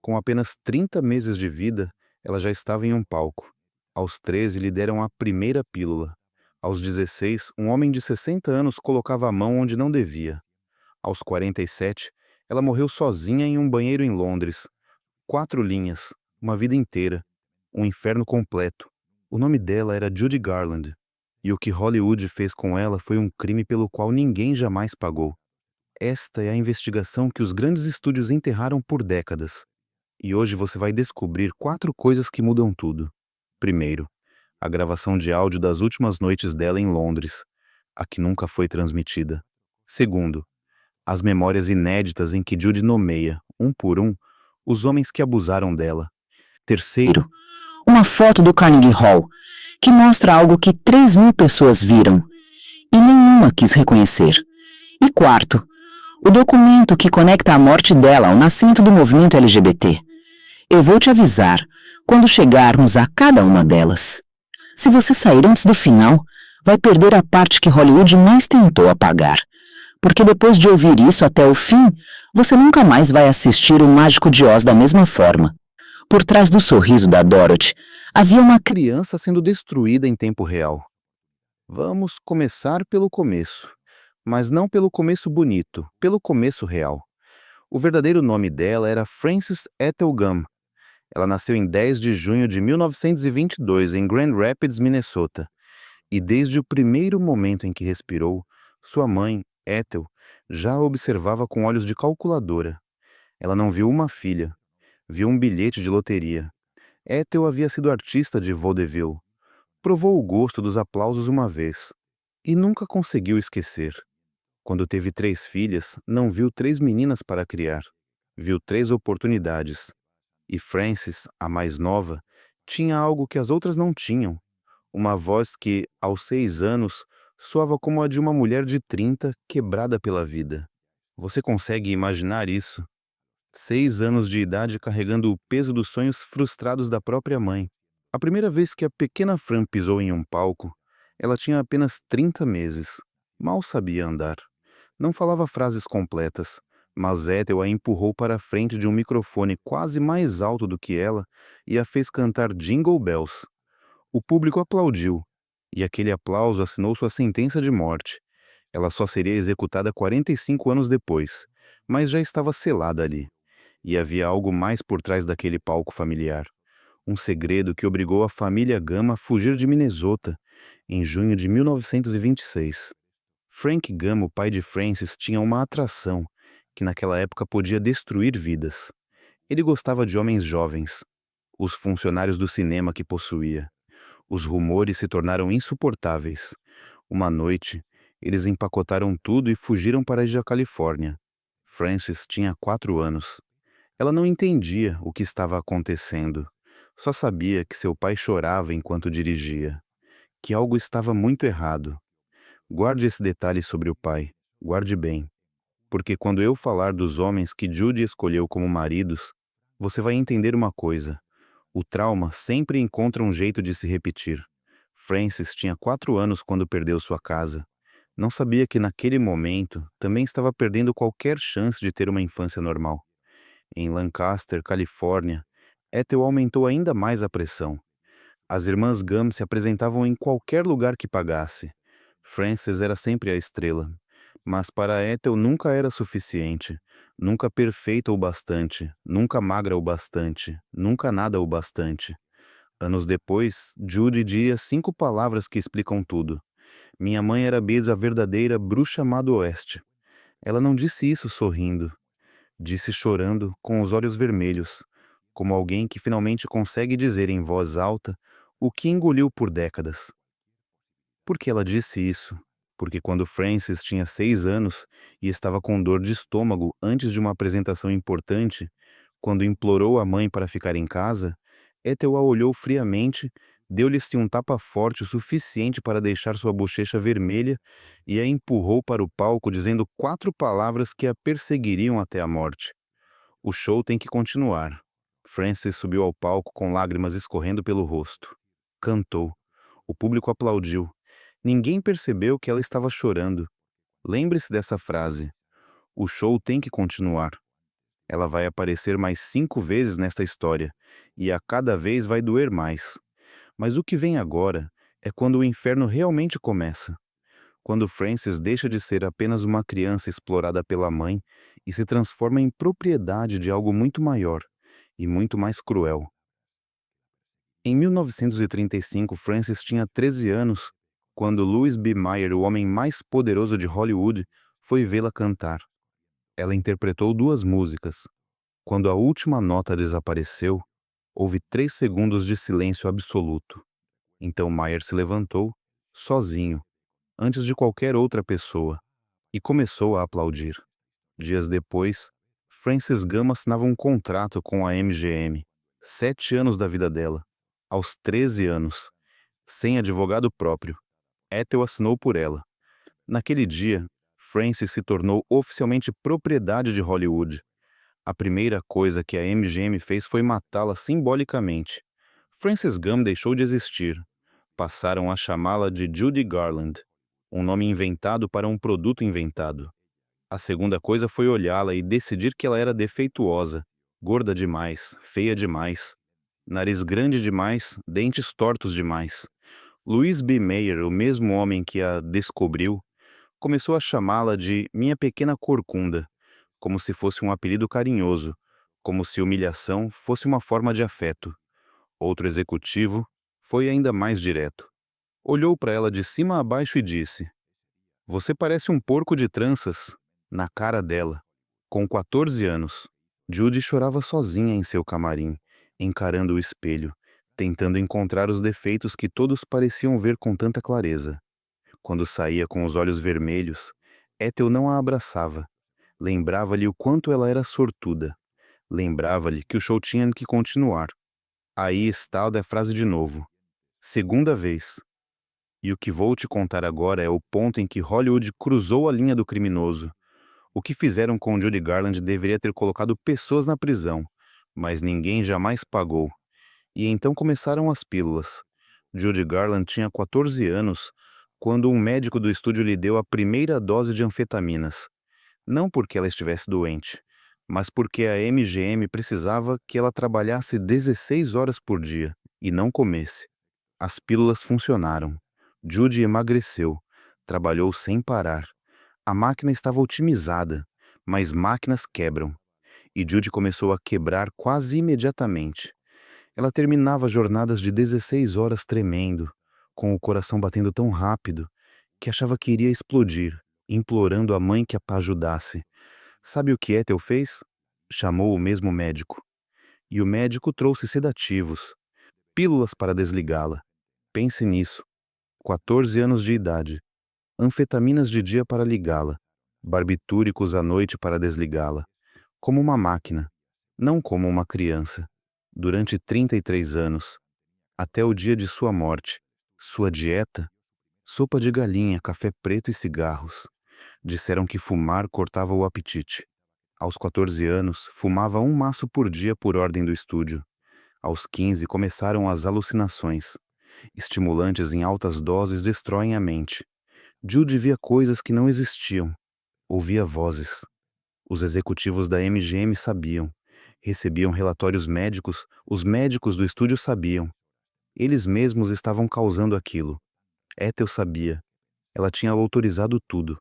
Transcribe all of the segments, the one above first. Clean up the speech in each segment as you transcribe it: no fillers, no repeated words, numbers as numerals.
Com apenas 30 meses de vida, ela já estava em um palco. Aos 13, lhe deram a primeira pílula. Aos 16, um homem de 60 anos colocava a mão onde não devia. Aos 47, ela morreu sozinha em um banheiro em Londres. 4 linhas, uma vida inteira, um inferno completo. O nome dela era Judy Garland. E o que Hollywood fez com ela foi um crime pelo qual ninguém jamais pagou. Esta é a investigação que os grandes estúdios enterraram por décadas. E hoje você vai descobrir 4 coisas que mudam tudo. Primeiro, a gravação de áudio das últimas noites dela em Londres, a que nunca foi transmitida. Segundo, as memórias inéditas em que Judy nomeia, um por um, os homens que abusaram dela. Terceiro, Uma foto do Carnegie Hall, que mostra algo que 3.000 pessoas viram e nenhuma quis reconhecer. E quarto, o documento que conecta a morte dela ao nascimento do movimento LGBT. Eu vou te avisar quando chegarmos a cada uma delas. Se você sair antes do final, vai perder a parte que Hollywood mais tentou apagar. Porque depois de ouvir isso até o fim, você nunca mais vai assistir o Mágico de Oz da mesma forma. Por trás do sorriso da Dorothy, havia uma criança sendo destruída em tempo real. Vamos começar pelo começo. Mas não pelo começo bonito, pelo começo real. O verdadeiro nome dela era Frances Ethel Gumm. Ela nasceu em 10 de junho de 1922 em Grand Rapids, Minnesota. E desde o primeiro momento em que respirou, sua mãe, Ethel, já a observava com olhos de calculadora. Ela não viu uma filha, viu um bilhete de loteria. Ethel havia sido artista de vaudeville. Provou o gosto dos aplausos uma vez. E nunca conseguiu esquecer. Quando teve 3 filhas, não viu 3 meninas para criar. Viu 3 oportunidades. E Frances, a mais nova, tinha algo que as outras não tinham. Uma voz que, aos 6 anos, soava como a de uma mulher de 30 quebrada pela vida. Você consegue imaginar isso? 6 anos de idade carregando o peso dos sonhos frustrados da própria mãe. A primeira vez que a pequena Fran pisou em um palco, ela tinha apenas 30 meses. Mal sabia andar. Não falava frases completas, mas Ethel a empurrou para a frente de um microfone quase mais alto do que ela e a fez cantar Jingle Bells. O público aplaudiu, e aquele aplauso assinou sua sentença de morte. Ela só seria executada 45 anos depois, mas já estava selada ali. E havia algo mais por trás daquele palco familiar. Um segredo que obrigou a família Gama a fugir de Minnesota em junho de 1926. Frank Gama, o pai de Frances, tinha uma atração que naquela época podia destruir vidas. Ele gostava de homens jovens, os funcionários do cinema que possuía. Os rumores se tornaram insuportáveis. Uma noite, eles empacotaram tudo e fugiram para a Califórnia. Frances tinha 4 anos. Ela não entendia o que estava acontecendo. Só sabia que seu pai chorava enquanto dirigia. Que algo estava muito errado. Guarde esse detalhe sobre o pai. Guarde bem. Porque quando eu falar dos homens que Judy escolheu como maridos, você vai entender uma coisa. O trauma sempre encontra um jeito de se repetir. Frances tinha 4 anos quando perdeu sua casa. Não sabia que naquele momento também estava perdendo qualquer chance de ter uma infância normal. Em Lancaster, Califórnia, Ethel aumentou ainda mais a pressão. As irmãs Gum se apresentavam em qualquer lugar que pagasse. Frances era sempre a estrela. Mas para Ethel nunca era suficiente. Nunca perfeita o bastante. Nunca magra o bastante. Nunca nada o bastante. Anos depois, Judy diria 5 palavras que explicam tudo. Minha mãe era Beza, a verdadeira bruxa má do oeste. Ela não disse isso sorrindo. Disse chorando, com os olhos vermelhos, como alguém que finalmente consegue dizer em voz alta o que engoliu por décadas. Por que ela disse isso? Porque quando Frances tinha 6 anos e estava com dor de estômago antes de uma apresentação importante, quando implorou a mãe para ficar em casa, Ethel a olhou friamente, deu-lhe um tapa forte o suficiente para deixar sua bochecha vermelha e a empurrou para o palco dizendo 4 palavras que a perseguiriam até a morte. O show tem que continuar. Frances subiu ao palco com lágrimas escorrendo pelo rosto. Cantou. O público aplaudiu. Ninguém percebeu que ela estava chorando. Lembre-se dessa frase. O show tem que continuar. Ela vai aparecer mais 5 vezes nesta história, e a cada vez vai doer mais. Mas o que vem agora é quando o inferno realmente começa. Quando Frances deixa de ser apenas uma criança explorada pela mãe e se transforma em propriedade de algo muito maior e muito mais cruel. Em 1935, Frances tinha 13 anos quando Louis B. Mayer, o homem mais poderoso de Hollywood, foi vê-la cantar. Ela interpretou 2 músicas. Quando a última nota desapareceu, houve 3 segundos de silêncio absoluto. Então Mayer se levantou, sozinho, antes de qualquer outra pessoa, e começou a aplaudir. Dias depois, Frances Gama assinava um contrato com a MGM, 7 anos da vida dela. Aos 13 anos, sem advogado próprio, Ethel assinou por ela. Naquele dia, Frances se tornou oficialmente propriedade de Hollywood. A primeira coisa que a MGM fez foi matá-la simbolicamente. Frances Gum deixou de existir. Passaram a chamá-la de Judy Garland, um nome inventado para um produto inventado. A segunda coisa foi olhá-la e decidir que ela era defeituosa, gorda demais, feia demais, nariz grande demais, dentes tortos demais. Louis B. Mayer, o mesmo homem que a descobriu, começou a chamá-la de Minha Pequena Corcunda, como se fosse um apelido carinhoso, como se humilhação fosse uma forma de afeto. Outro executivo foi ainda mais direto. Olhou para ela de cima a baixo e disse: Você parece um porco de tranças. Na cara dela. Com 14 anos, Judy chorava sozinha em seu camarim, encarando o espelho, tentando encontrar os defeitos que todos pareciam ver com tanta clareza. Quando saía com os olhos vermelhos, Ethel não a abraçava. Lembrava-lhe o quanto ela era sortuda. Lembrava-lhe que o show tinha que continuar. Aí está a frase de novo. Segunda vez. E o que vou te contar agora é o ponto em que Hollywood cruzou a linha do criminoso. O que fizeram com Judy Garland deveria ter colocado pessoas na prisão, mas ninguém jamais pagou. E então começaram as pílulas. Judy Garland tinha 14 anos quando um médico do estúdio lhe deu a primeira dose de anfetaminas. Não porque ela estivesse doente, mas porque a MGM precisava que ela trabalhasse 16 horas por dia e não comesse. As pílulas funcionaram. Judy emagreceu, trabalhou sem parar. A máquina estava otimizada, mas máquinas quebram. E Judy começou a quebrar quase imediatamente. Ela terminava jornadas de 16 horas tremendo, com o coração batendo tão rápido, que achava que iria explodir, implorando a mãe que a ajudasse. Sabe o que Ethel fez? Chamou o mesmo médico. E o médico trouxe sedativos, pílulas para desligá-la. Pense nisso. 14 anos de idade. Anfetaminas de dia para ligá-la, barbitúricos à noite para desligá-la, como uma máquina, não como uma criança. Durante 33 anos, até o dia de sua morte, sua dieta? Sopa de galinha, café preto e cigarros. Disseram que fumar cortava o apetite. Aos 14 anos, fumava um maço por dia por ordem do estúdio. Aos 15, começaram as alucinações. Estimulantes em altas doses destroem a mente. Judy via coisas que não existiam. Ouvia vozes. Os executivos da MGM sabiam. Recebiam relatórios médicos, os médicos do estúdio sabiam. Eles mesmos estavam causando aquilo. Ethel sabia. Ela tinha autorizado tudo.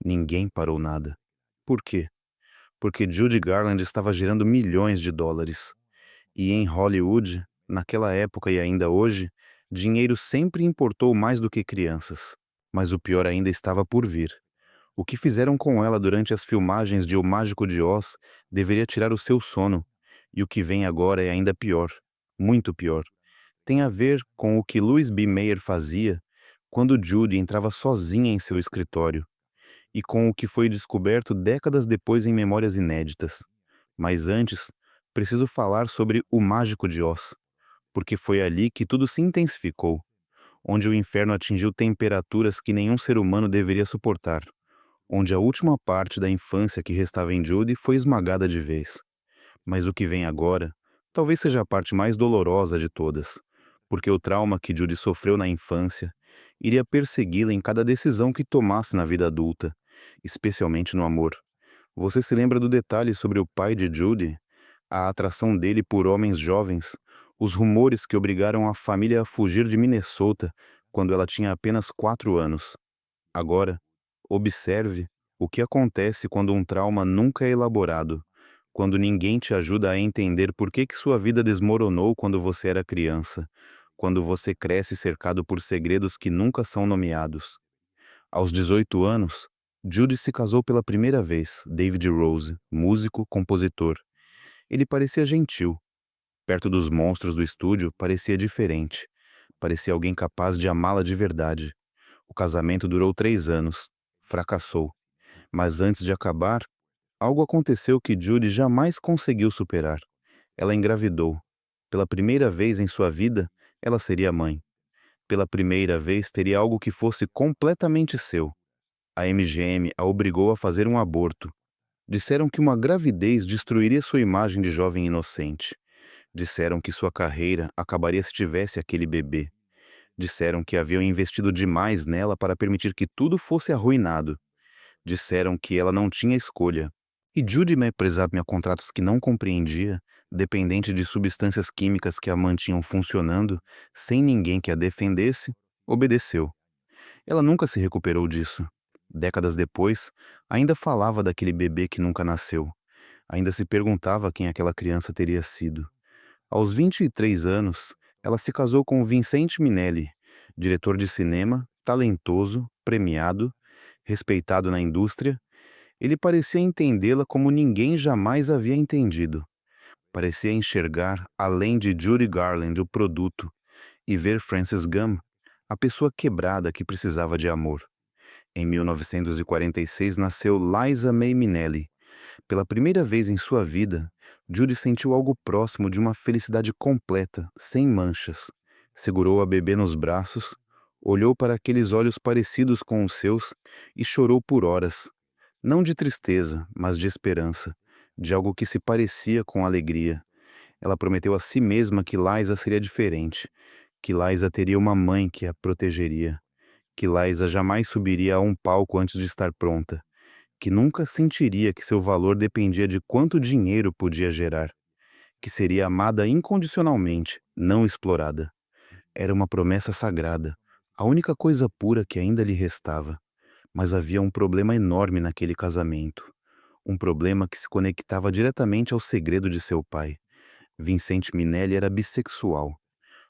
Ninguém parou nada. Por quê? Porque Judy Garland estava gerando milhões de dólares. E em Hollywood, naquela época e ainda hoje, dinheiro sempre importou mais do que crianças. Mas o pior ainda estava por vir. O que fizeram com ela durante as filmagens de O Mágico de Oz deveria tirar o seu sono. E o que vem agora é ainda pior. Muito pior. Tem a ver com o que Louis B. Mayer fazia quando Judy entrava sozinha em seu escritório. E com o que foi descoberto décadas depois em Memórias Inéditas. Mas antes, preciso falar sobre O Mágico de Oz. Porque foi ali que tudo se intensificou. Onde o inferno atingiu temperaturas que nenhum ser humano deveria suportar, onde a última parte da infância que restava em Judy foi esmagada de vez. Mas o que vem agora, talvez seja a parte mais dolorosa de todas, porque o trauma que Judy sofreu na infância iria persegui-la em cada decisão que tomasse na vida adulta, especialmente no amor. Você se lembra do detalhe sobre o pai de Judy? A atração dele por homens jovens, os rumores que obrigaram a família a fugir de Minnesota quando ela tinha apenas 4 anos. Agora, observe o que acontece quando um trauma nunca é elaborado, quando ninguém te ajuda a entender por que sua vida desmoronou quando você era criança, quando você cresce cercado por segredos que nunca são nomeados. Aos 18 anos, Judy se casou pela primeira vez, David Rose, músico, compositor. Ele parecia gentil. Perto dos monstros do estúdio, parecia diferente. Parecia alguém capaz de amá-la de verdade. O casamento durou 3 anos. Fracassou. Mas antes de acabar, algo aconteceu que Judy jamais conseguiu superar. Ela engravidou. Pela primeira vez em sua vida, ela seria mãe. Pela primeira vez, teria algo que fosse completamente seu. A MGM a obrigou a fazer um aborto. Disseram que uma gravidez destruiria sua imagem de jovem inocente. Disseram que sua carreira acabaria se tivesse aquele bebê. Disseram que haviam investido demais nela para permitir que tudo fosse arruinado. Disseram que ela não tinha escolha. E Judy me presava a contratos que não compreendia, dependente de substâncias químicas que a mantinham funcionando, sem ninguém que a defendesse, obedeceu. Ela nunca se recuperou disso. Décadas depois, ainda falava daquele bebê que nunca nasceu. Ainda se perguntava quem aquela criança teria sido. Aos 23 anos, ela se casou com Vincente Minnelli, diretor de cinema, talentoso, premiado, respeitado na indústria. Ele parecia entendê-la como ninguém jamais havia entendido. Parecia enxergar, além de Judy Garland, o produto, e ver Frances Gumm, a pessoa quebrada que precisava de amor. Em 1946 nasceu Liza May Minnelli. Pela primeira vez em sua vida, Judy sentiu algo próximo de uma felicidade completa, sem manchas. Segurou a bebê nos braços, olhou para aqueles olhos parecidos com os seus e chorou por horas. Não de tristeza, mas de esperança, de algo que se parecia com alegria. Ela prometeu a si mesma que Liza seria diferente, que Liza teria uma mãe que a protegeria, que Liza jamais subiria a um palco antes de estar pronta, que nunca sentiria que seu valor dependia de quanto dinheiro podia gerar, que seria amada incondicionalmente, não explorada. Era uma promessa sagrada, a única coisa pura que ainda lhe restava. Mas havia um problema enorme naquele casamento. Um problema que se conectava diretamente ao segredo de seu pai. Vincente Minnelli era bissexual.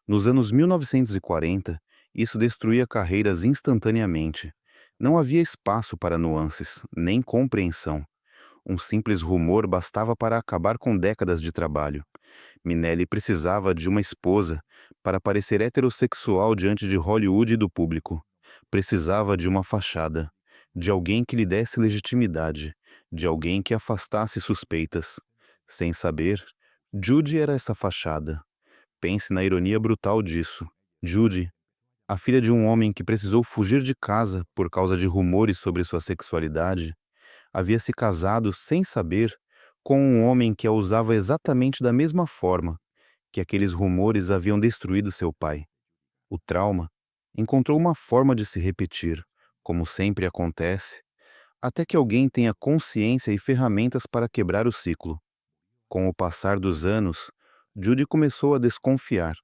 Nos anos 1940, isso destruía carreiras instantaneamente. Não havia espaço para nuances, nem compreensão. Um simples rumor bastava para acabar com décadas de trabalho. Minnelli precisava de uma esposa para parecer heterossexual diante de Hollywood e do público. Precisava de uma fachada, de alguém que lhe desse legitimidade, de alguém que afastasse suspeitas. Sem saber, Judy era essa fachada. Pense na ironia brutal disso. Judy, a filha de um homem que precisou fugir de casa por causa de rumores sobre sua sexualidade, havia se casado sem saber com um homem que a usava exatamente da mesma forma que aqueles rumores haviam destruído seu pai. O trauma encontrou uma forma de se repetir, como sempre acontece, até que alguém tenha consciência e ferramentas para quebrar o ciclo. Com o passar dos anos, Judy começou a desconfiar.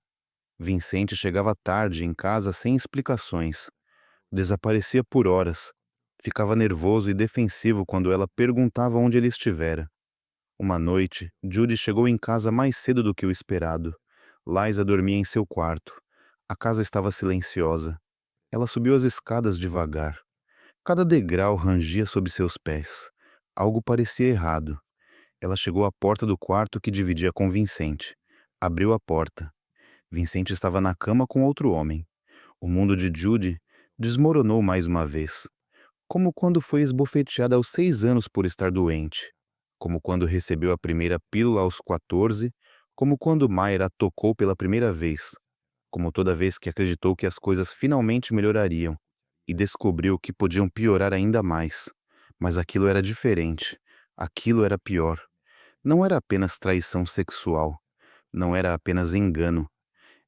Vincente chegava tarde em casa sem explicações. Desaparecia por horas. Ficava nervoso e defensivo quando ela perguntava onde ele estivera. Uma noite, Judy chegou em casa mais cedo do que o esperado. Liza dormia em seu quarto. A casa estava silenciosa. Ela subiu as escadas devagar. Cada degrau rangia sob seus pés. Algo parecia errado. Ela chegou à porta do quarto que dividia com Vincente. Abriu a porta. Vincente estava na cama com outro homem. O mundo de Judy desmoronou mais uma vez. Como quando foi esbofeteada aos 6 anos por estar doente. Como quando recebeu a primeira pílula aos 14. Como quando Mayra a tocou pela primeira vez. Como toda vez que acreditou que as coisas finalmente melhorariam. E descobriu que podiam piorar ainda mais. Mas aquilo era diferente. Aquilo era pior. Não era apenas traição sexual. Não era apenas engano.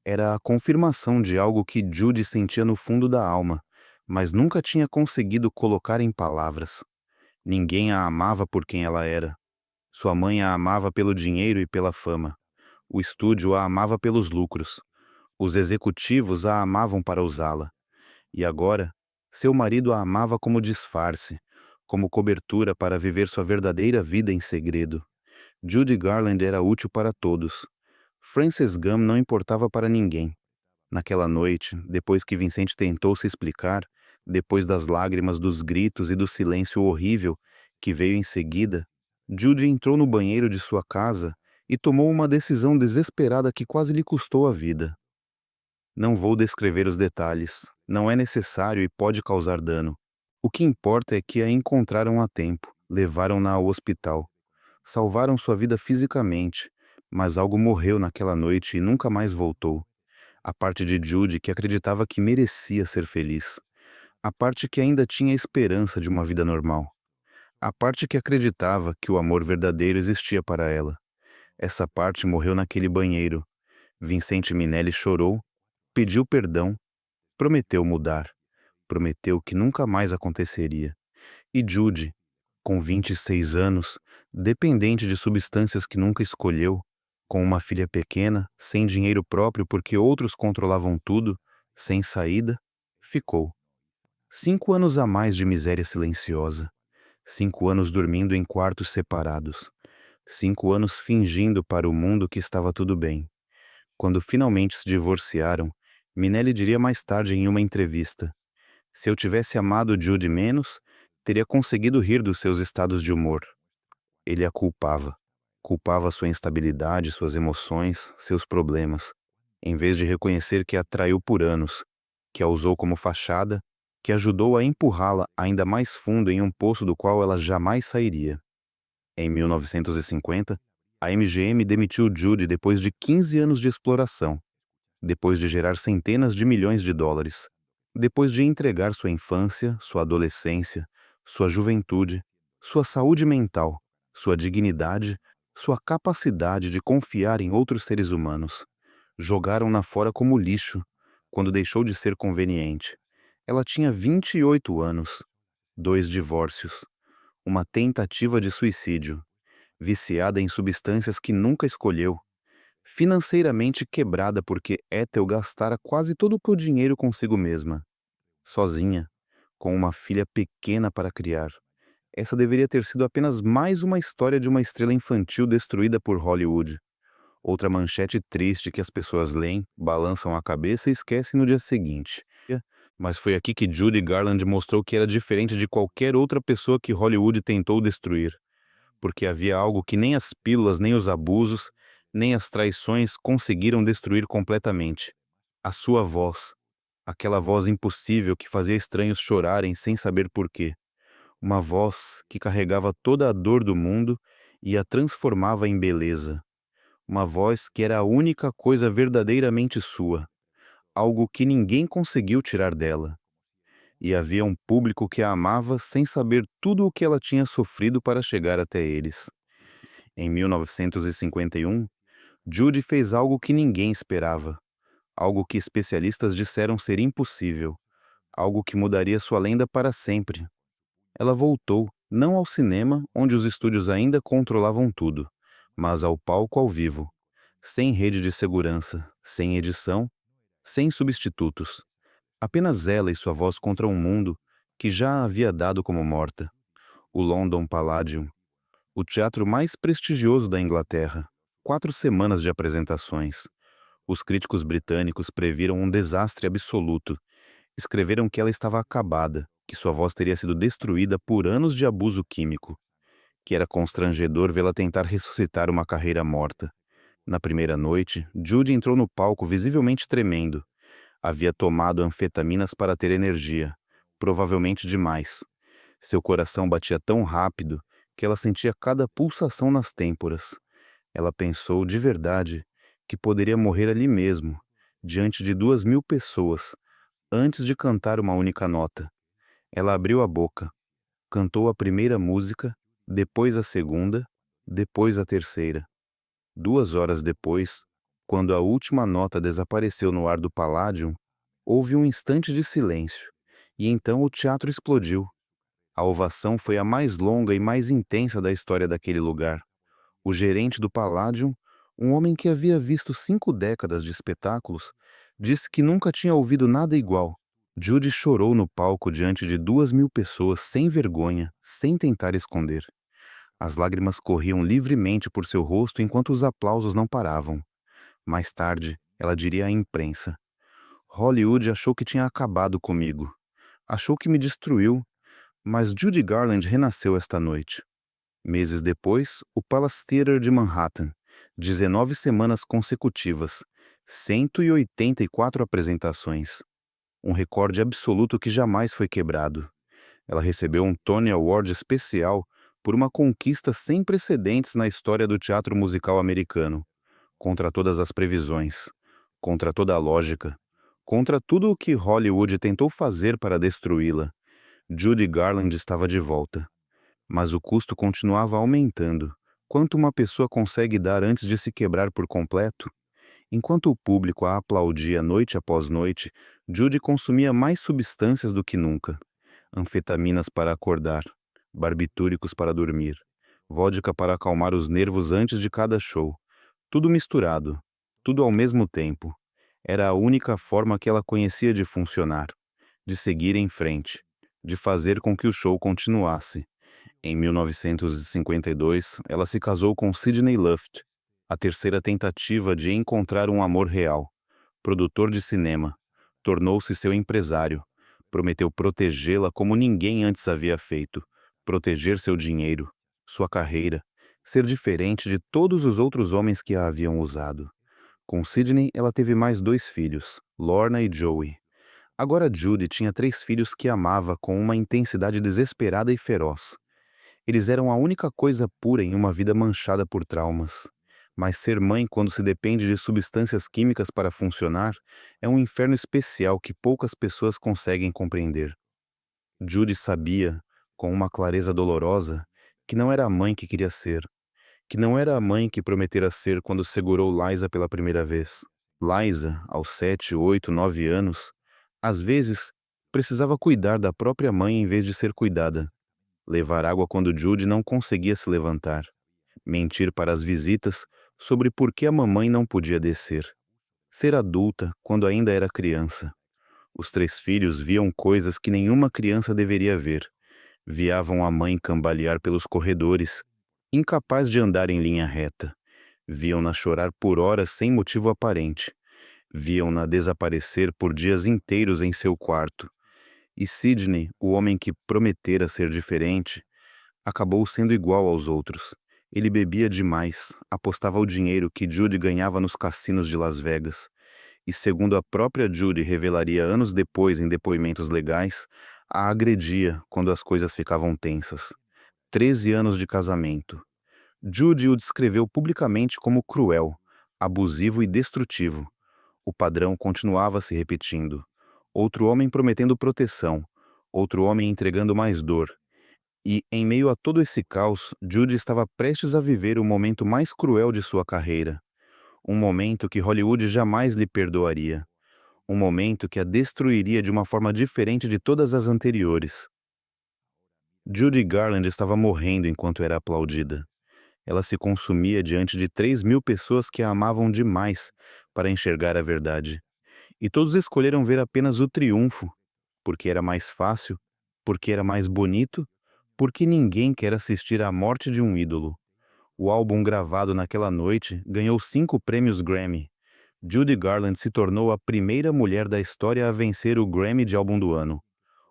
Era a confirmação de algo que Judy sentia no fundo da alma, mas nunca tinha conseguido colocar em palavras. Ninguém a amava por quem ela era. Sua mãe a amava pelo dinheiro e pela fama. O estúdio a amava pelos lucros. Os executivos a amavam para usá-la. E agora, seu marido a amava como disfarce, como cobertura para viver sua verdadeira vida em segredo. Judy Garland era útil para todos. Frances Gumm não importava para ninguém. Naquela noite, depois que Vincent tentou se explicar, depois das lágrimas, dos gritos e do silêncio horrível que veio em seguida, Judy entrou no banheiro de sua casa e tomou uma decisão desesperada que quase lhe custou a vida. Não vou descrever os detalhes, não é necessário e pode causar dano. O que importa é que a encontraram a tempo, levaram-na ao hospital. Salvaram sua vida fisicamente, mas algo morreu naquela noite e nunca mais voltou. A parte de Judy que acreditava que merecia ser feliz. A parte que ainda tinha esperança de uma vida normal. A parte que acreditava que o amor verdadeiro existia para ela. Essa parte morreu naquele banheiro. Vincent Minnelli chorou, pediu perdão, prometeu mudar. Prometeu que nunca mais aconteceria. E Judy, com 26 anos, dependente de substâncias que nunca escolheu, com uma filha pequena, sem dinheiro próprio porque outros controlavam tudo, sem saída, ficou. 5 anos a mais de miséria silenciosa. 5 anos dormindo em quartos separados. 5 anos fingindo para o mundo que estava tudo bem. Quando finalmente se divorciaram, Minnelli diria mais tarde em uma entrevista: se eu tivesse amado Judy menos, teria conseguido rir dos seus estados de humor. Ele a culpava. Culpava sua instabilidade, suas emoções, seus problemas, em vez de reconhecer que a traiu por anos, que a usou como fachada, que ajudou a empurrá-la ainda mais fundo em um poço do qual ela jamais sairia. Em 1950, a MGM demitiu Judy depois de 15 anos de exploração, depois de gerar centenas de milhões de dólares, depois de entregar sua infância, sua adolescência, sua juventude, sua saúde mental, sua dignidade, sua capacidade de confiar em outros seres humanos. Jogaram-na fora como lixo, quando deixou de ser conveniente. Ela tinha 28 anos, 2 divórcios, uma tentativa de suicídio, viciada em substâncias que nunca escolheu, financeiramente quebrada porque Ethel gastara quase todo o dinheiro consigo mesma, sozinha, com uma filha pequena para criar. Essa deveria ter sido apenas mais uma história de uma estrela infantil destruída por Hollywood. Outra manchete triste que as pessoas leem, balançam a cabeça e esquecem no dia seguinte. Mas foi aqui que Judy Garland mostrou que era diferente de qualquer outra pessoa que Hollywood tentou destruir. Porque havia algo que nem as pílulas, nem os abusos, nem as traições conseguiram destruir completamente. A sua voz. Aquela voz impossível que fazia estranhos chorarem sem saber porquê. Uma voz que carregava toda a dor do mundo e a transformava em beleza. Uma voz que era a única coisa verdadeiramente sua. Algo que ninguém conseguiu tirar dela. E havia um público que a amava sem saber tudo o que ela tinha sofrido para chegar até eles. Em 1951, Judy fez algo que ninguém esperava, algo que especialistas disseram ser impossível, algo que mudaria sua lenda para sempre. Ela voltou, não ao cinema, onde os estúdios ainda controlavam tudo, mas ao palco ao vivo, sem rede de segurança, sem edição, sem substitutos. Apenas ela e sua voz contra um mundo que já a havia dado como morta. O London Palladium, o teatro mais prestigioso da Inglaterra. 4 semanas de apresentações. Os críticos britânicos previram um desastre absoluto. Escreveram que ela estava acabada, que sua voz teria sido destruída por anos de abuso químico, que era constrangedor vê-la tentar ressuscitar uma carreira morta. Na primeira noite, Judy entrou no palco visivelmente tremendo. Havia tomado anfetaminas para ter energia, provavelmente demais. Seu coração batia tão rápido que ela sentia cada pulsação nas têmporas. Ela pensou, de verdade, que poderia morrer ali mesmo, diante de 2.000 pessoas, antes de cantar uma única nota. Ela abriu a boca, cantou a primeira música, depois a segunda, depois a terceira. 2 horas depois, quando a última nota desapareceu no ar do Palladium, houve um instante de silêncio, e então o teatro explodiu. A ovação foi a mais longa e mais intensa da história daquele lugar. O gerente do Palladium, um homem que havia visto 5 décadas de espetáculos, disse que nunca tinha ouvido nada igual. Judy chorou no palco diante de 2.000 pessoas sem vergonha, sem tentar esconder. As lágrimas corriam livremente por seu rosto enquanto os aplausos não paravam. Mais tarde, ela diria à imprensa: Hollywood achou que tinha acabado comigo. Achou que me destruiu, mas Judy Garland renasceu esta noite. Meses depois, o Palace Theatre de Manhattan, 19 semanas consecutivas, 184 apresentações. Um recorde absoluto que jamais foi quebrado. Ela recebeu um Tony Award especial por uma conquista sem precedentes na história do teatro musical americano. Contra todas as previsões, contra toda a lógica, contra tudo o que Hollywood tentou fazer para destruí-la, Judy Garland estava de volta. Mas o custo continuava aumentando. Quanto uma pessoa consegue dar antes de se quebrar por completo? Enquanto o público a aplaudia noite após noite, Judy consumia mais substâncias do que nunca. Anfetaminas para acordar, barbitúricos para dormir, vodka para acalmar os nervos antes de cada show. Tudo misturado, tudo ao mesmo tempo. Era a única forma que ela conhecia de funcionar, de seguir em frente, de fazer com que o show continuasse. Em 1952, ela se casou com Sidney Luft, a terceira tentativa de encontrar um amor real. Produtor de cinema, tornou-se seu empresário, prometeu protegê-la como ninguém antes havia feito, proteger seu dinheiro, sua carreira, ser diferente de todos os outros homens que a haviam usado. Com Sidney, ela teve mais 2 filhos, Lorna e Joey. Agora Judy tinha 3 filhos que amava com uma intensidade desesperada e feroz. Eles eram a única coisa pura em uma vida manchada por traumas. Mas ser mãe quando se depende de substâncias químicas para funcionar é um inferno especial que poucas pessoas conseguem compreender. Judy sabia, com uma clareza dolorosa, que não era a mãe que queria ser, que não era a mãe que prometera ser quando segurou Liza pela primeira vez. Liza, aos 7, 8, 9 anos, às vezes, precisava cuidar da própria mãe em vez de ser cuidada. Levar água quando Judy não conseguia se levantar. Mentir para as visitas sobre por que a mamãe não podia descer. Ser adulta quando ainda era criança. Os 3 filhos viam coisas que nenhuma criança deveria ver. Viavam a mãe cambalear pelos corredores, incapaz de andar em linha reta. Viam-na chorar por horas sem motivo aparente. Viam-na desaparecer por dias inteiros em seu quarto. E Sidney, o homem que prometera ser diferente, acabou sendo igual aos outros. Ele bebia demais, apostava o dinheiro que Judy ganhava nos cassinos de Las Vegas. E segundo a própria Judy revelaria anos depois em depoimentos legais, a agredia quando as coisas ficavam tensas. 13 anos de casamento. Judy o descreveu publicamente como cruel, abusivo e destrutivo. O padrão continuava se repetindo. Outro homem prometendo proteção, outro homem entregando mais dor. E, em meio a todo esse caos, Judy estava prestes a viver o momento mais cruel de sua carreira. Um momento que Hollywood jamais lhe perdoaria. Um momento que a destruiria de uma forma diferente de todas as anteriores. Judy Garland estava morrendo enquanto era aplaudida. Ela se consumia diante de 3.000 pessoas que a amavam demais para enxergar a verdade. E todos escolheram ver apenas o triunfo, porque era mais fácil, porque era mais bonito, porque ninguém quer assistir à morte de um ídolo. O álbum gravado naquela noite ganhou 5 prêmios Grammy. Judy Garland se tornou a primeira mulher da história a vencer o Grammy de Álbum do Ano.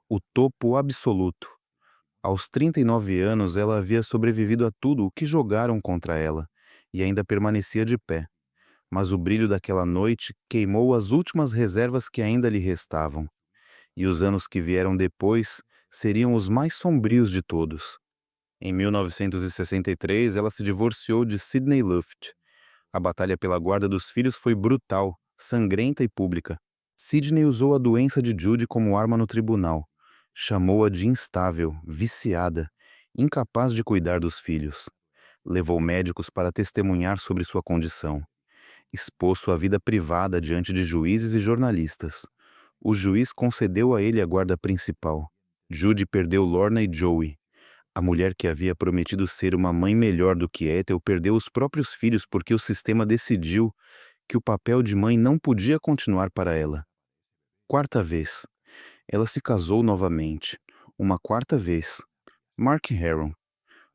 O topo absoluto. Aos 39 anos, ela havia sobrevivido a tudo o que jogaram contra ela, e ainda permanecia de pé. Mas o brilho daquela noite queimou as últimas reservas que ainda lhe restavam. E os anos que vieram depois seriam os mais sombrios de todos. Em 1963, ela se divorciou de Sidney Luft. A batalha pela guarda dos filhos foi brutal, sangrenta e pública. Sidney usou a doença de Judy como arma no tribunal. Chamou-a de instável, viciada, incapaz de cuidar dos filhos. Levou médicos para testemunhar sobre sua condição. Expôs sua vida privada diante de juízes e jornalistas. O juiz concedeu a ele a guarda principal. Judy perdeu Lorna e Joey. A mulher que havia prometido ser uma mãe melhor do que Ethel perdeu os próprios filhos porque o sistema decidiu que o papel de mãe não podia continuar para ela. Quarta vez. Ela se casou novamente. Uma quarta vez. Mark Heron.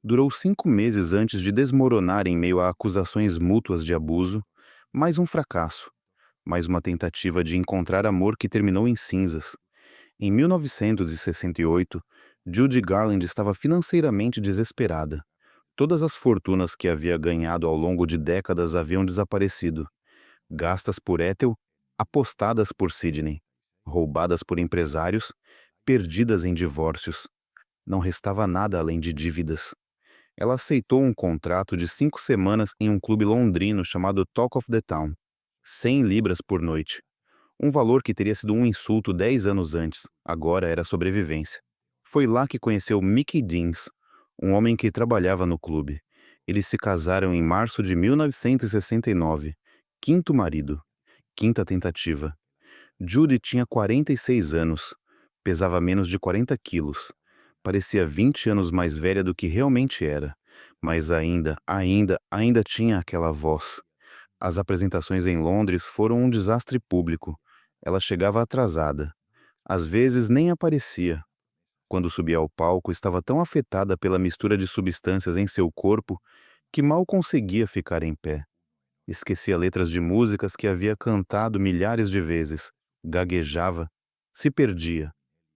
Durou 5 meses antes de desmoronar em meio a acusações mútuas de abuso, mais um fracasso, mais uma tentativa de encontrar amor que terminou em cinzas. Em 1968, Judy Garland estava financeiramente desesperada. Todas as fortunas que havia ganhado ao longo de décadas haviam desaparecido. Gastas por Ethel, apostadas por Sidney, roubadas por empresários, perdidas em divórcios. Não restava nada além de dívidas. Ela aceitou um contrato de 5 semanas em um clube londrino chamado Talk of the Town. 100 libras por noite. Um valor que teria sido um insulto 10 anos antes, agora era sobrevivência. Foi lá que conheceu Mickey Deans, um homem que trabalhava no clube. Eles se casaram em março de 1969. Quinto marido. Quinta tentativa. Judy tinha 46 anos. Pesava menos de 40 quilos. Parecia 20 anos mais velha do que realmente era. Mas ainda tinha aquela voz. As apresentações em Londres foram um desastre público. Ela chegava atrasada. Às vezes nem aparecia. Quando subia ao palco, estava tão afetada pela mistura de substâncias em seu corpo que mal conseguia ficar em pé. Esquecia letras de músicas que havia cantado milhares de vezes. Gaguejava. Se perdia.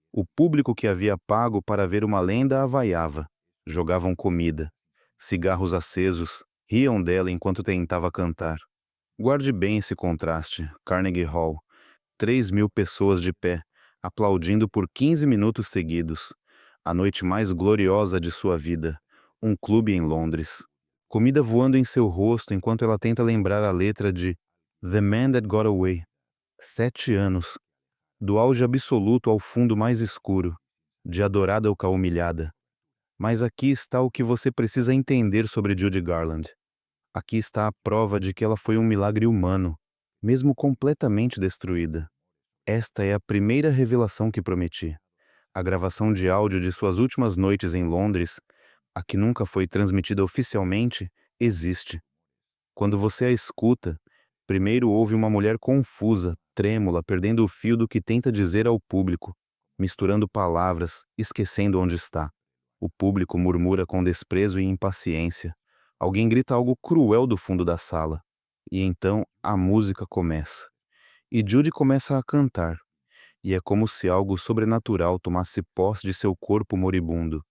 O público que havia pago para ver uma lenda a vaiava. Jogavam comida. Cigarros acesos. Riam dela enquanto tentava cantar. Guarde bem esse contraste. Carnegie Hall. 3.000 pessoas de pé, aplaudindo por 15 minutos seguidos. A noite mais gloriosa de sua vida. Um clube em Londres. Comida voando em seu rosto enquanto ela tenta lembrar a letra de The Man That Got Away. 7 anos. Do auge absoluto ao fundo mais escuro. De adorada ao humilhada. Mas aqui está o que você precisa entender sobre Judy Garland. Aqui está a prova de que ela foi um milagre humano, mesmo completamente destruída. Esta é a primeira revelação que prometi. A gravação de áudio de suas últimas noites em Londres, a que nunca foi transmitida oficialmente, existe. Quando você a escuta, primeiro ouve uma mulher confusa, trêmula, perdendo o fio do que tenta dizer ao público, misturando palavras, esquecendo onde está. O público murmura com desprezo e impaciência. Alguém grita algo cruel do fundo da sala. E então a música começa. E Judy começa a cantar. E é como se algo sobrenatural tomasse posse de seu corpo moribundo.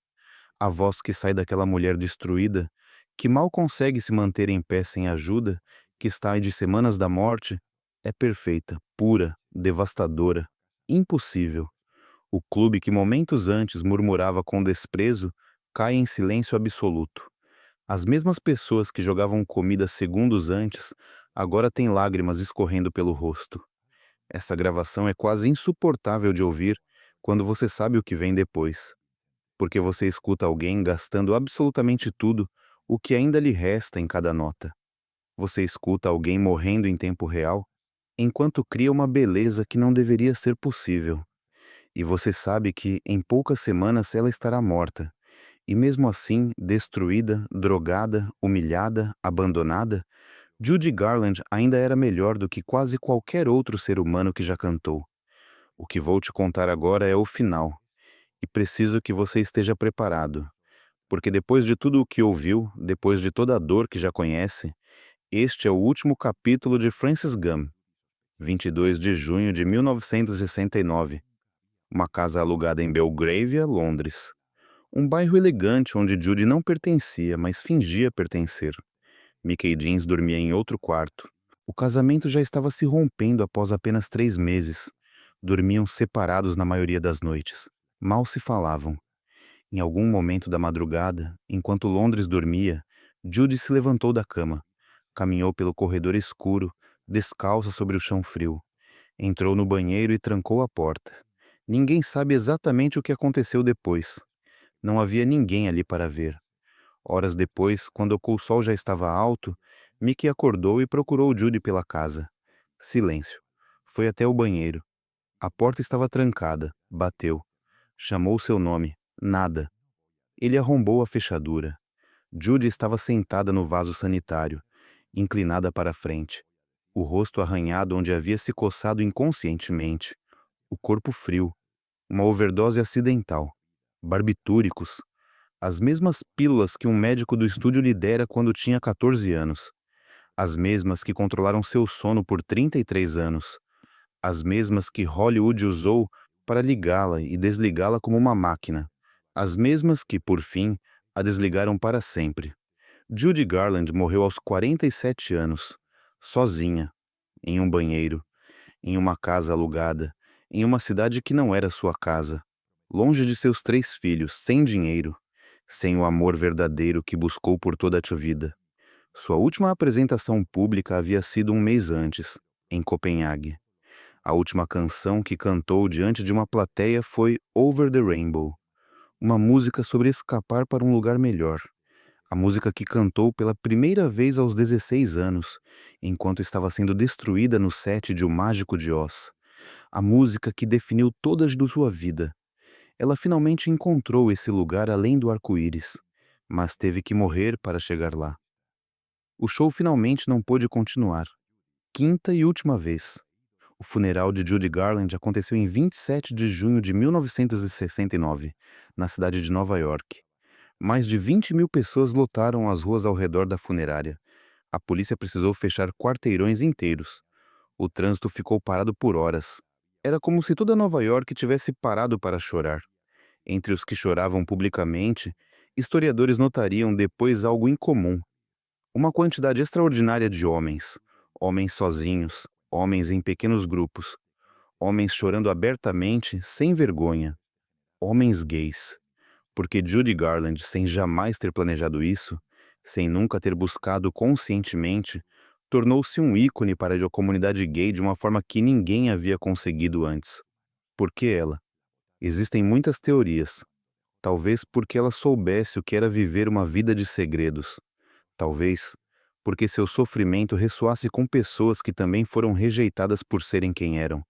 A voz que sai daquela mulher destruída, que mal consegue se manter em pé sem ajuda, que está de semanas da morte, é perfeita, pura, devastadora, impossível. O clube que momentos antes murmurava com desprezo cai em silêncio absoluto. As mesmas pessoas que jogavam comida segundos antes agora têm lágrimas escorrendo pelo rosto. Essa gravação é quase insuportável de ouvir quando você sabe o que vem depois. Porque você escuta alguém gastando absolutamente tudo o que ainda lhe resta em cada nota. Você escuta alguém morrendo em tempo real, enquanto cria uma beleza que não deveria ser possível. E você sabe que, em poucas semanas, ela estará morta. E mesmo assim, destruída, drogada, humilhada, abandonada, Judy Garland ainda era melhor do que quase qualquer outro ser humano que já cantou. O que vou te contar agora é o final. E preciso que você esteja preparado. Porque depois de tudo o que ouviu, depois de toda a dor que já conhece, este é o último capítulo de Francis Gum, 22 de junho de 1969. Uma casa alugada em Belgravia, Londres. Um bairro elegante onde Judy não pertencia, mas fingia pertencer. Mickey Deans dormia em outro quarto. O casamento já estava se rompendo após apenas 3 meses. Dormiam separados na maioria das noites. Mal se falavam. Em algum momento da madrugada, enquanto Londres dormia, Judy se levantou da cama. Caminhou pelo corredor escuro, descalça sobre o chão frio. Entrou no banheiro e trancou a porta. Ninguém sabe exatamente o que aconteceu depois. Não havia ninguém ali para ver. Horas depois, quando o sol já estava alto, Mickey acordou e procurou Judy pela casa. Silêncio. Foi até o banheiro. A porta estava trancada. Bateu. Chamou seu nome. Nada. Ele arrombou a fechadura. Judy estava sentada no vaso sanitário, inclinada para a frente, o rosto arranhado onde havia se coçado inconscientemente, o corpo frio, uma overdose acidental, barbitúricos, as mesmas pílulas que um médico do estúdio lhe dera quando tinha 14 anos, as mesmas que controlaram seu sono por 33 anos, as mesmas que Hollywood usou para ligá-la e desligá-la como uma máquina, as mesmas que, por fim, a desligaram para sempre. Judy Garland morreu aos 47 anos, sozinha, em um banheiro, em uma casa alugada, em uma cidade que não era sua casa, longe de seus 3 filhos, sem dinheiro, sem o amor verdadeiro que buscou por toda a sua vida. Sua última apresentação pública havia sido um mês antes, em Copenhague. A última canção que cantou diante de uma plateia foi Over the Rainbow, uma música sobre escapar para um lugar melhor. A música que cantou pela primeira vez aos 16 anos, enquanto estava sendo destruída no set de O Mágico de Oz. A música que definiu toda a sua vida. Ela finalmente encontrou esse lugar além do arco-íris, mas teve que morrer para chegar lá. O show finalmente não pôde continuar. Quinta e última vez. O funeral de Judy Garland aconteceu em 27 de junho de 1969, na cidade de Nova York. Mais de 20.000 pessoas lotaram as ruas ao redor da funerária. A polícia precisou fechar quarteirões inteiros. O trânsito ficou parado por horas. Era como se toda Nova York tivesse parado para chorar. Entre os que choravam publicamente, historiadores notariam depois algo incomum. Uma quantidade extraordinária de homens. Homens sozinhos, homens em pequenos grupos. Homens chorando abertamente, sem vergonha. Homens gays. Porque Judy Garland, sem jamais ter planejado isso, sem nunca ter buscado conscientemente, tornou-se um ícone para a comunidade gay de uma forma que ninguém havia conseguido antes. Por que ela? Existem muitas teorias. Talvez porque ela soubesse o que era viver uma vida de segredos. Talvez porque seu sofrimento ressoasse com pessoas que também foram rejeitadas por serem quem eram.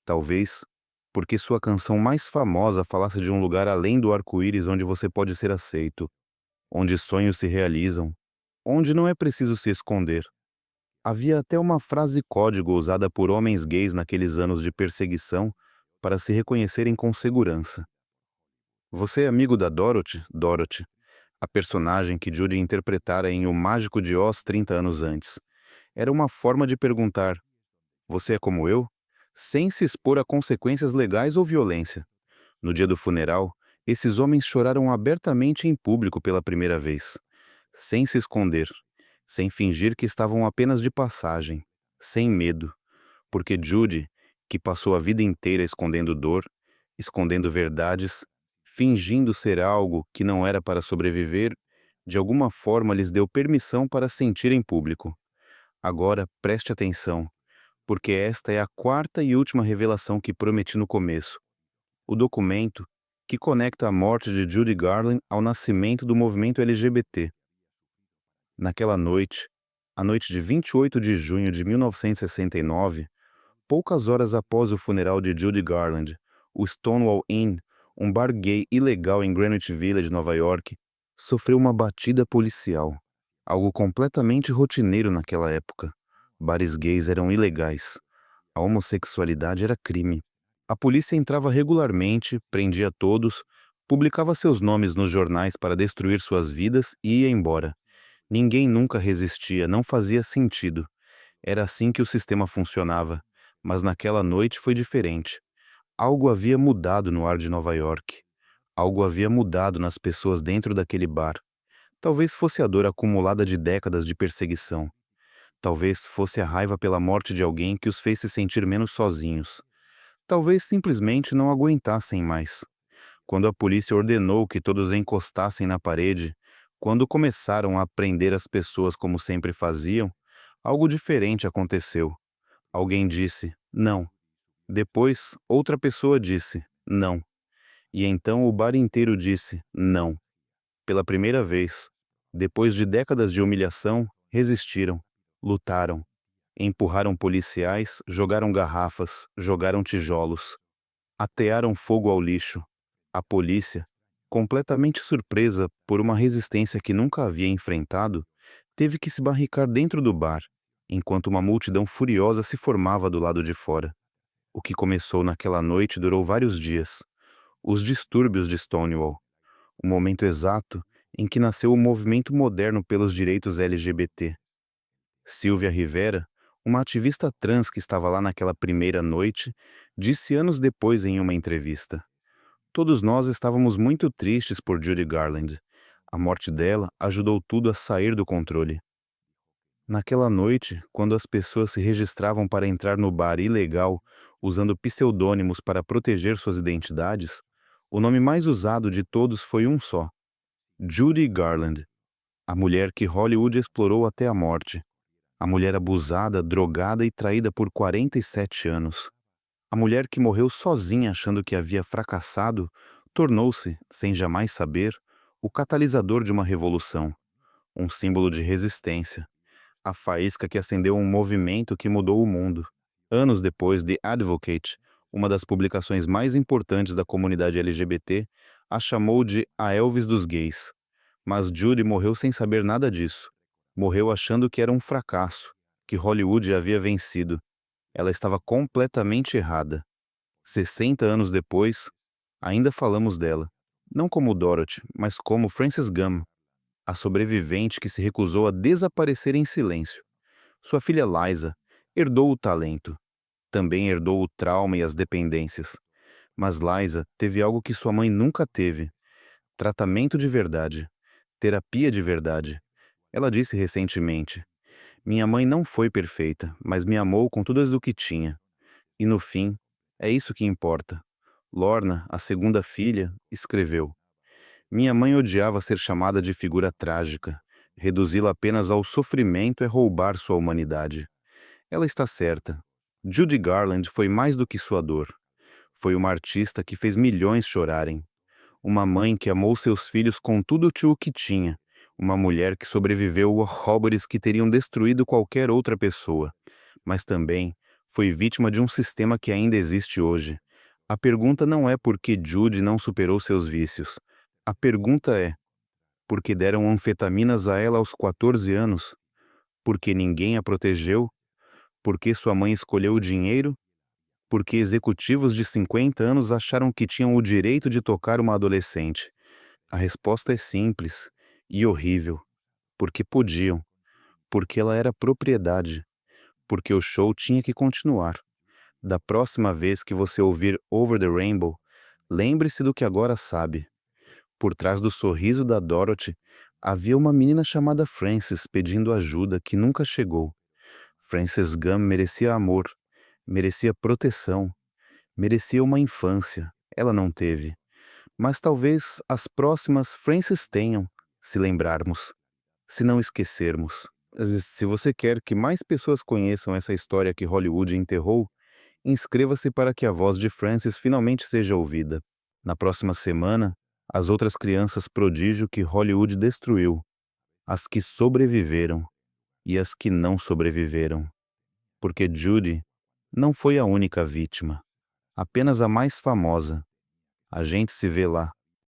Talvez porque sua canção mais famosa falasse de um lugar além do arco-íris onde você pode ser aceito, onde sonhos se realizam, onde não é preciso se esconder. Havia até uma frase código usada por homens gays naqueles anos de perseguição para se reconhecerem com segurança. Você é amigo da Dorothy? Dorothy, a personagem que Judy interpretara em O Mágico de Oz 30 anos antes. Era uma forma de perguntar: você é como eu? Sem se expor a consequências legais ou violência. No dia do funeral, esses homens choraram abertamente em público pela primeira vez, sem se esconder, sem fingir que estavam apenas de passagem, sem medo, porque Judy, que passou a vida inteira escondendo dor, escondendo verdades, fingindo ser algo que não era para sobreviver, de alguma forma lhes deu permissão para sentir em público. Agora preste atenção, porque esta é a quarta e última revelação que prometi no começo. O documento que conecta a morte de Judy Garland ao nascimento do movimento LGBT. Naquela noite, a noite de 28 de junho de 1969, poucas horas após o funeral de Judy Garland, o Stonewall Inn, um bar gay ilegal em Greenwich Village, Nova York, sofreu uma batida policial. Algo completamente rotineiro naquela época. Bares gays eram ilegais. A homossexualidade era crime. A polícia entrava regularmente, prendia todos, publicava seus nomes nos jornais para destruir suas vidas e ia embora. Ninguém nunca resistia, não fazia sentido. Era assim que o sistema funcionava, mas naquela noite foi diferente. Algo havia mudado no ar de Nova York. Algo havia mudado nas pessoas dentro daquele bar. Talvez fosse a dor acumulada de décadas de perseguição. Talvez fosse a raiva pela morte de alguém que os fez se sentir menos sozinhos. Talvez simplesmente não aguentassem mais. Quando a polícia ordenou que todos encostassem na parede, quando começaram a prender as pessoas como sempre faziam, algo diferente aconteceu. Alguém disse, não. Depois, outra pessoa disse, não. E então o bar inteiro disse, não. Pela primeira vez, depois de décadas de humilhação, resistiram, lutaram, empurraram policiais, jogaram garrafas, jogaram tijolos, atearam fogo ao lixo, A polícia, completamente surpresa por uma resistência que nunca havia enfrentado, teve que se barricar dentro do bar, enquanto uma multidão furiosa se formava do lado de fora. O que começou naquela noite durou vários dias. Os distúrbios de Stonewall, o momento exato em que nasceu o movimento moderno pelos direitos LGBT. Sylvia Rivera, uma ativista trans que estava lá naquela primeira noite, disse anos depois em uma entrevista: "Todos nós estávamos muito tristes por Judy Garland. A morte dela ajudou tudo a sair do controle." Naquela noite, quando as pessoas se registravam para entrar no bar ilegal, usando pseudônimos para proteger suas identidades, o nome mais usado de todos foi um só: Judy Garland, a mulher que Hollywood explorou até a morte. A mulher abusada, drogada e traída por 47 anos. A mulher que morreu sozinha achando que havia fracassado, tornou-se, sem jamais saber, o catalisador de uma revolução, um símbolo de resistência, a faísca que acendeu um movimento que mudou o mundo. Anos depois, The Advocate, uma das publicações mais importantes da comunidade LGBT, a chamou de a Elvis dos gays. Mas Judy morreu sem saber nada disso. Morreu achando que era um fracasso, que Hollywood havia vencido. Ela estava completamente errada. 60 anos depois, ainda falamos dela. Não como Dorothy, mas como Frances Gumm, a sobrevivente que se recusou a desaparecer em silêncio. Sua filha Liza herdou o talento. Também herdou o trauma e as dependências. Mas Liza teve algo que sua mãe nunca teve: tratamento de verdade, terapia de verdade. Ela disse recentemente: "Minha mãe não foi perfeita, mas me amou com tudo o que tinha. E no fim, é isso que importa." Lorna, a segunda filha, escreveu: "Minha mãe odiava ser chamada de figura trágica. Reduzi-la apenas ao sofrimento é roubar sua humanidade." Ela está certa. Judy Garland foi mais do que sua dor. Foi uma artista que fez milhões chorarem. Uma mãe que amou seus filhos com tudo o que tinha. Uma mulher que sobreviveu a horrores que teriam destruído qualquer outra pessoa. Mas também foi vítima de um sistema que ainda existe hoje. A pergunta não é por que Judy não superou seus vícios. A pergunta é: por que deram anfetaminas a ela aos 14 anos? Por que ninguém a protegeu? Por que sua mãe escolheu o dinheiro? Por que executivos de 50 anos acharam que tinham o direito de tocar uma adolescente? A resposta é simples e horrível. Porque podiam. Porque ela era propriedade. Porque o show tinha que continuar. Da próxima vez que você ouvir Over the Rainbow, lembre-se do que agora sabe. Por trás do sorriso da Dorothy, havia uma menina chamada Frances pedindo ajuda que nunca chegou. Frances Gumm merecia amor, merecia proteção, merecia uma infância. Ela não teve. Mas talvez as próximas Frances tenham, se lembrarmos, se não esquecermos. Se você quer que mais pessoas conheçam essa história que Hollywood enterrou, inscreva-se para que a voz de Frances finalmente seja ouvida. Na próxima semana, as outras crianças prodígio que Hollywood destruiu, as que sobreviveram e as que não sobreviveram. Porque Judy não foi a única vítima, apenas a mais famosa. A gente se vê lá.